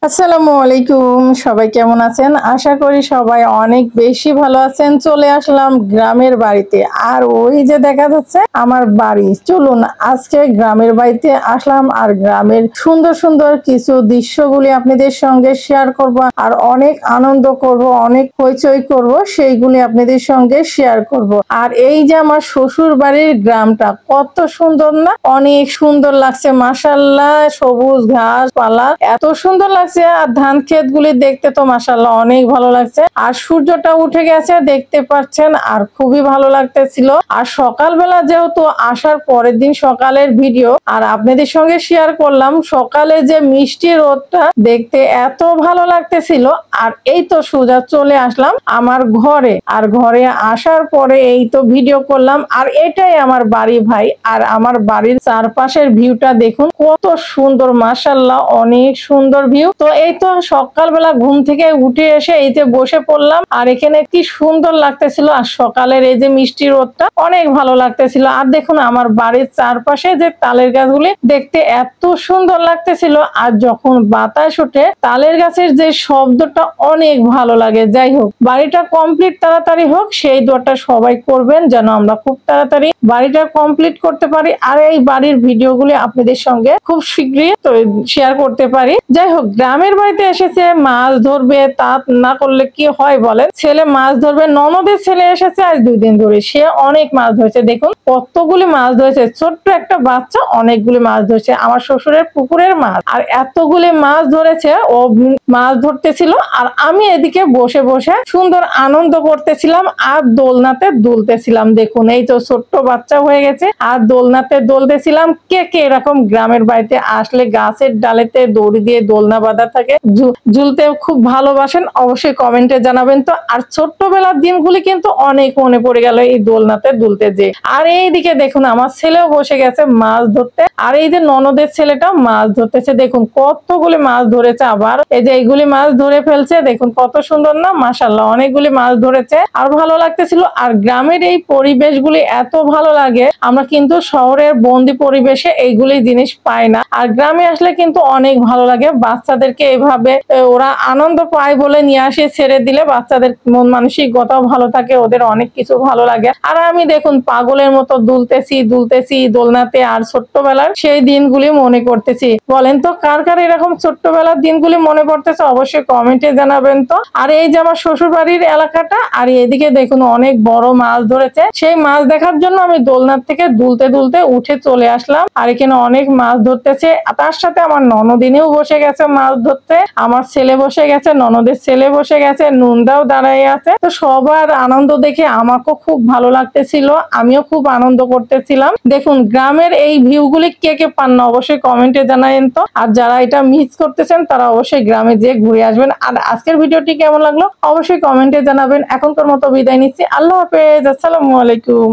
আসসালামু আলাইকুম। সবাই কেমন আছেন? আশা করি সবাই অনেক বেশি ভালো আছেন। চলে আসলাম গ্রামের বাড়িতে। আর ওই যে দেখা যাচ্ছে আমার বাড়ি। চলুন আজকে গ্রামের বাড়িতে আসলাম আর গ্রামের সুন্দর সুন্দর কিছু দৃশ্যগুলি আপনাদের সঙ্গে শেয়ার করব আর অনেক আনন্দ করব, অনেক হইচই করব, সেইগুলি আপনাদের সঙ্গে শেয়ার করব। আর এই যে আমার শ্বশুর বাড়ির গ্রামটা কত সুন্দর না? অনেক সুন্দর লাগছে মাশাআল্লাহ, সবুজ ঘাসপালা এত সুন্দর লাগছে। আর ধান ক্ষেত গুলি দেখতে তো মাশাআল্লাহ অনেক ভালো লাগছে। আর সূর্যটা উঠে গেছে দেখতে পাচ্ছেন, আর খুবই ভালো লাগতেছিল। আর সকালবেলা যেহেতু আসার পরের দিন সকালের ভিডিও আর আপনাদের সঙ্গে শেয়ার করলাম, সকালে যে মিষ্টি রোদটা দেখতে এত ভালো লাগতেছিল। আর এই তো সোজা চলে আসলাম আমার ঘরে। আর ঘরে আসার পরে এই তো ভিডিও করলাম। আর এটাই আমার বাড়ি ভাই। আর আমার বাড়ির চারপাশের ভিউটা দেখুন কত সুন্দর, মাশাআল্লাহ অনেক সুন্দর ভিউ। তো এই তো সকালবেলা ঘুম থেকে উঠে এসে এই যে বসে পড়লাম। আর এখানে কি সুন্দর লাগতেছিল। আর সকালের এই যে মিষ্টি রোদটা অনেক ভালো লাগতেছিল। আর দেখুন আমার বাড়ির চারপাশে যে তালের গাছগুলি দেখতে এত সুন্দর লাগতেছিল। আর যখন বাতাস ওঠে তালের গাছের যে শব্দটা অনেক ভালো লাগে। যাই হোক, বাড়িটা কমপ্লিট তাড়াতাড়ি হোক সেই দোয়াটা সবাই করবেন, যেন আমরা খুব তাড়াতাড়ি বাড়িটা কমপ্লিট করতে পারি আর এই বাড়ির ভিডিওগুলি আপনাদের সঙ্গে খুব শীঘ্রই তো শেয়ার করতে পারি। যাই হোক, গ্রামের বাড়িতে এসেছে মাছ ধরবে, তা না করলে কি হয় বলেন? ছেলে মাছ ধরবে, ননদের ছেলে এসেছে আজ 2 দিন ধরে, সে অনেক মাছ ধরেছে। দেখুন কতগুলি মাছ ধরেছে, ছোট্ট একটা বাচ্চা অনেকগুলি মাছ ধরেছে, আমার শ্বশুরের পুকুরের মাছ। আর এতগুলি মাছ ধরেছে, ও মাছ ধরতেছিল আর আমি এদিকে বসে বসে সুন্দর আনন্দ করতেছিলাম আর দোলনাতে দুলতেছিলাম। দেখুন এই তো ছোট্ট বাচ্চা হয়ে গেছে আর দোলনাতে দুলতেছিলাম। কে কে এরকম গ্রামের বাড়িতে আসলে গাছের ডালেতে দড়ি দিয়ে দোলনা বাঁধা থাকে ঝুলতে খুব ভালোবাসেন? অবশ্যই কমেন্টে জানাবেন তো। আর ছোট্টবেলার দিনগুলি কিন্তু অনেক মনে পড়ে গেল এই দোলনাতে দুলতে যে। আর এইদিকে দেখুন আমার ছেলেও বসে গেছে মাছ ধরতে। আর এই যে ননদের ছেলেটা মাছ ধরতেছে, দেখুন কতগুলি মাছ ধরেছে। আবার এই যে এইগুলি মাছ ধরে ফেলছে, দেখুন কত সুন্দর না? মাশাআল্লাহ অনেকগুলি মাছ ধরেছে আর ভালো লাগতেছিল। আর গ্রামের এই পরিবেশগুলি এত ভালো লাগে, আমরা কিন্তু শহরের বন্দি পরিবেশে এইগুলি জিনিস পাই না। আর গ্রামে আসলে কিন্তু অনেক ভালো লাগে। বাচ্চাদেরকে এভাবে ওরা আনন্দ পায় বলে নিয়ে আসে, ছেড়ে দিলে বাচ্চাদের মন মানসিকতাও ভালো থাকে, ওদের অনেক কিছু ভালো লাগে। আর আমি দেখুন পাগলের মতো দুলতেছি দোলনাতে আর ছোট্টবেলার সেই দিনগুলি মনে করতেছি। বলেন তো কার কার এরকম ছোট্টবেলার দিনগুলি মনে পড়তেছে? অবশ্যই কমেন্টে জানাবেন তো। আর এই যে আমার শ্বশুর বাড়ির এলাকাটা, আর এদিকে দেখুন অনেক বড় মাছ ধরেছে। সেই মাছ দেখার জন্য আমি দোলনার থেকে দুলতে দুলতে উঠে চলে আসলাম। আর এখানে অনেক মাছ ধরতেছে, তার সাথে আমার ননদিনীও বসে গেছে মাছ ধরতে, আমার ছেলে বসে গেছে, ননদের ছেলে বসে গেছে, নুনদাও দাঁড়াই আছে। তো সবার আনন্দ দেখে আমাকেও খুব ভালো লাগতেছিল, আমিও খুব আনন্দ করতেছিলাম। দেখুন গ্রামের এই ভিউগুলি কে কে পান না অবশ্যই কমেন্টে জানাবেন তো। আর যারা এটা মিস করতেছেন তারা অবশ্যই গ্রামে যেয়ে ঘুরে আসবেন। আর আজকের ভিডিওটি কেমন লাগলো অবশ্যই কমেন্টে জানাবেন। এখনকার মতো বিদায় নিচ্ছি, আল্লাহ হাফেজ, আসসালামু আলাইকুম।